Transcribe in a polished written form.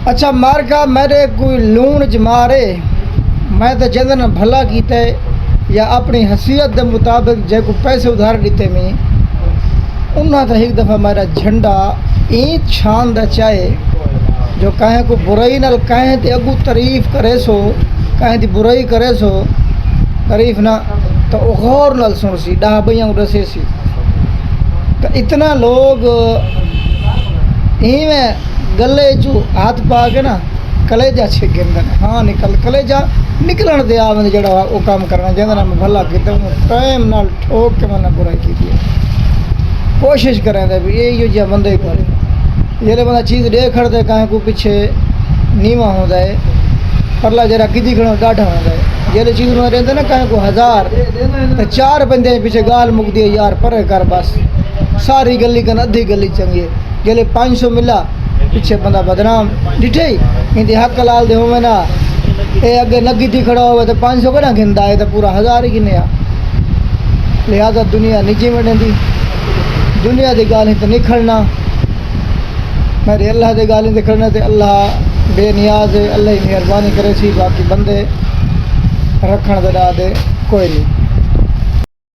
اچھا مار کا میرے کوئی لون چ مارے میں تو جن بھلا کیتے یا اپنی حیثیت کے مطابق جے کو پیسے ادھار دیتے میں انہاں تو ایک دفعہ میرا جھنڈا این چھان دا چاہے جو کہیں کو برائی نال کہیں تے اگو تعریف کرے سو کہیں دی برائی کرے سو تعریف نہ تو غور نال سن سی ڈاہ بھائیاں رسے سی تو اتنا لوگ میں گلے چو ہاتھ پا کے نا کلیجہ چھک گندن ہاں نکل کلیجہ نکلن دیا میں جڑا وہ کام کرنا چاہتا نا میں بھلا کیتا ہوں ٹائم نال ٹھوک کے میں نے برائی کی دی کوشش کریں دے بھی یہ جا بندے کرے جیلے بندہ چیز دے کھڑ دے کہیں کو پیچھے نیواں ہو جائے پرلا جرا کدی کھڑا ڈاڈھا ہو جائے جیلے چیز میں رہتے نا کہیں کو 1000 تو 4 بندے پیچھے گال مک دیے یار پرے کر بس ساری گلی کن ادھی گلی چنگی جیلے 500 ملا پیچھے بندہ بدنام ڈٹھے ہی حق لال دے ہوں میں نا اے اگے نگی تھی کھڑا ہوئے تو 500 کنا گھندا ہے تو پورا 1000 ہی گھنیا لہذا دنیا نیچے میں دی دنیا دی گالیں تو نہیں کھڑنا میرے اللہ دی گالیں تو کھڑنا تے اللہ بے نیاز ہے اللہ ہی مہربانی کرے سی باقی بندے رکھن دے کوئی نہیں